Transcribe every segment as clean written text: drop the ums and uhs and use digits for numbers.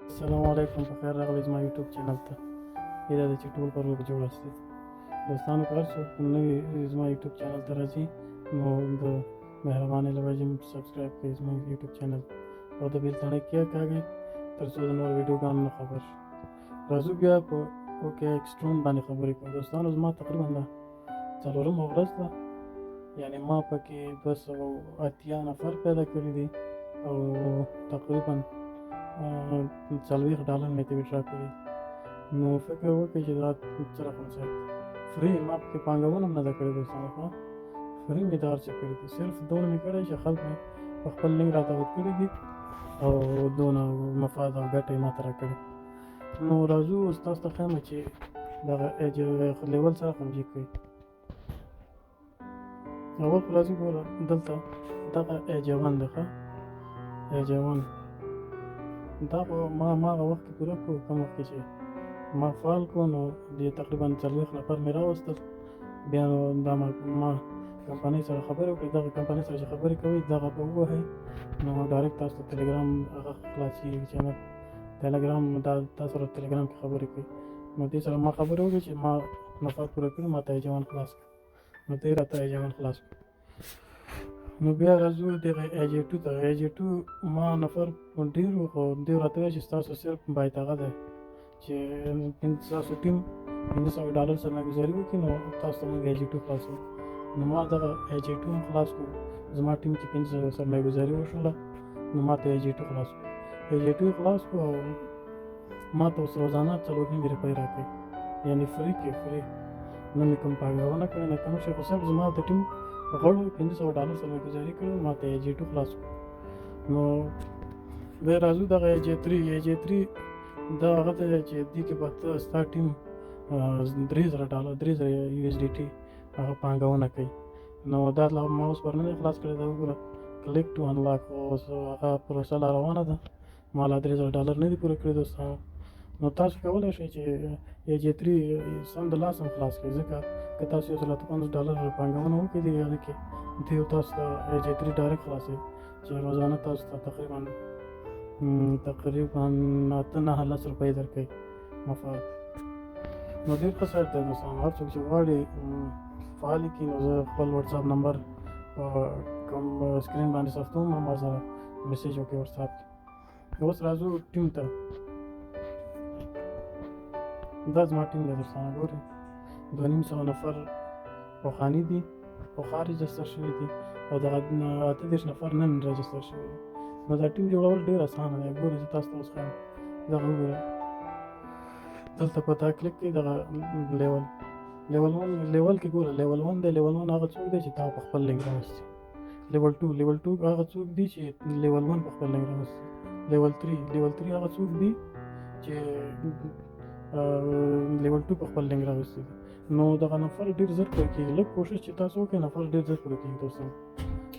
السلام علیکم، په خیر راغلی زما یوټیوب چینل ته. هیله ده چې ټول په روغ جوړ یاستئ. دوستانو که هر څوک نوی زما یوټیوب چینل ته راځي نو د مهربانۍ له وجې سبسکرایب کړئ زما یوټیوب چینل او د بیل تڼۍ کېکاږئ تر څو د نورو ویډیوګانو نه خبر شو. راځو بیا په اوکې ایکسټروم باندې خبرې کوو. دوستانو زما تقریبا دا څلورمه ورځ ده، یعنې ما پکې 280 نفر پیدا کړي دي او تقریبا $40 مې ته ویډرا کړي. نو فکر وکړئ چې دا څه رقم صحیح فري ما پکې پانګونه هم نه ده کړې دوستانو. فري مې دا هر څه کړي دي، صرف دونه مې کړی چې خلک مې په خپل لینک راته ورکړي دي او دونه مفاد او ګټه یې ماته راکړې. نو راځو ستاسو ته ښیم چې دغه ایج لیول سره همجي کړئ. اول خو راځو ګوره دلته دغه ایج 1 ده ښه ایج 1 دا خو ما هغه وخت کې پوره کړو کوم وخت کې چې ما فعال کړو نو د تقریبا 40 نفر مې راوستل. بیا نو دا ما کمپنۍ سره خبرې وکړې. دغه کمپنۍ سره چې خبرې کوئ دغه به ووهئ نو ډایرکټ تاسو ته ټلګرام هغه خلاصېږي چینل ټلګرام. دا تاسو سره ټلګرام کې خبرې کوي نو دې سره ما خبرې وکړې چې ما نفر پوره کړي، ما ته ایج 1 خلاص کړه نو ته یې راته ایج 1 خلاص کړه. نو بیا راځو دغه ایج 2 ته. ایج 2 ما نفر ډېر وو خو دوی راته وایي چې ستاسو صرف باید هغه دی چې ستاسو ټیم $500 سرمایه‌ګذاري وکړي نو تاسو ته موږ ایج 2 خلاصوو. نو ما دغه ایج 2 هم خلاص کړو. زما ټیم کې 500 سرمایه‌ګذاري وشوله نو ما ته ایج 2 خلاص کړو. ایج 2 خلاص کړو او ما ته اوس روزانه 4 روپۍ راکوي، یعنې فري کې فري نه مې کوم پانګونه کړې نه کوم شی، خو صرف زما د ټیم غړو $500 سرمایه‌ګذاري کړې ما ته ایج 2 خلاص کړو. نو بیا راځو دغه ایج 3. ایج 3 دا هغه دی چې دې کې به ته ستا ټیم $3000 USDT هغه پانګونه کوي. نو دا ما اوس پر نه دی خلاص کړی. دا وګوره کلیک ټو انلاک اوس هغه پروسه لا روانه ده. ما لا $3000 نه دي پوره کړي دوستانو. نو تاسو کولی شئ چې ایج 3 سمدلاسه هم خلاص کړئ، ځکه که تاسو $150 پانګونه وکړئ دې هغه کې دوی تاسو ته ایج 3 ډایرکټ خلاصوي چې روزانه تاسو ته تقریبا 8-9 روپۍ درکوي مفاد. نو ډېر ښه سایټ دی دوستانو. هر څوک چې غواړي فعال کړي نو زه خپل وټساپ نمبر په کوم سکرین باندې ثبتوم، ما سره میسیج وکړئ وټساپ کې. اوس راځو ټیم ته. دا زما ټیم دی دوستانو. ګورئ 250 نفر پخواني دي پخوا رجسټر شوي دي او دغه 38 نفر نن رجسټر شوي دي. نو دا ټیم جوړول ډېر اسانه دی. ګورئ زه تاسو ته اوس ښیم. دغه وګورئ دلته په تا کلیک کړئ. دغه لیول 1 لیول کې ګوره لیول 1 دی. لیول 1 هغه څوک دی چې تا په خپل لینک راوستي. لیول 2 هغه څوک دی چې لیول 1 په خپل لینک راوستي. لیول 3 هغه څوک دی چې لیول 2 په خپل لینک راوستي دي. نو دغه نفر ډېر زر پوره کېږي. لږ کوشش چې تاسو وکړئ نفر ډېر زر پوره کېږي دوستانو.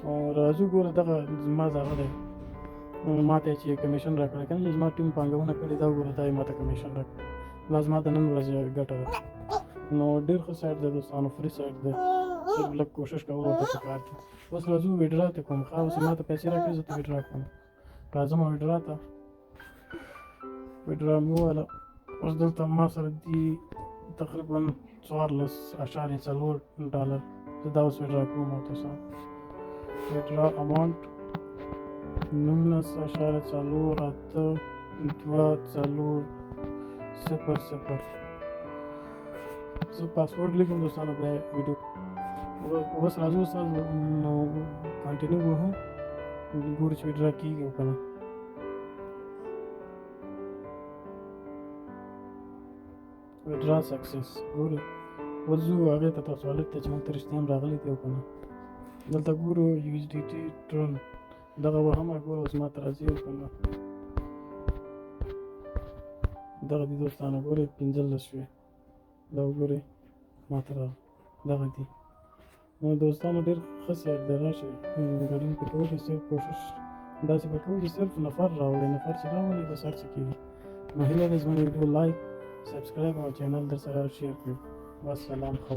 او راځو ګوره دغه زما هغه دی ما ته چې کمیشن راکړی که نه چې زما ټیم پانګونه کړې دا وګوره دا یې ما ته کمیشن راکړی. دا زما د نن ورځې ګټه ده. نو ډېر ښه سایټ دی دوستانو، فري سایټ دی، صرف لږ کوشش کول ورته پکار دي. اوس راځو ویډرا ته کوم. ښه اوس ما ته پیسې راکړي زه ته ویډرا کوم. راځم ویډرا ته. ویډرا مې وویله. اوس دلته ما سره دي تقریبا $14.4. زه دا اوس ویډرا کوم. او تاسو ویډرا اماونټ 19.482400. زه پاسورډ لیکم دوستانو بیا ویډیو. اوس راځو تاسو نو کنټینیو وکړو ګورو چې ویډرا کېږي او که نه. ویډرا سکسس ګورو. اوس ځو هغې ته تاسو والټ ته چې موږ ته رښتیا هم راغلی دی او که نه. دلته ګورو USDT ټرن دغه به هم ګوره اوس ما ته راځي او که نه. دغه دي دوستانو ګورئ 15 شوې. دا وګورئ ما ته راغله دغه دي. نو دوستانو ډېر ښه سایټ دی. راشئ ګډون پرې کوئ. صرف کوشش داسې به کوئ چې صرف نفر راوړئ. نفر چې راولئ بس هر څه کېږي. نو هیله ده زما ویډیو لایک سبسکرایب او چینل در سره شیر کړئ. والسلام. ښه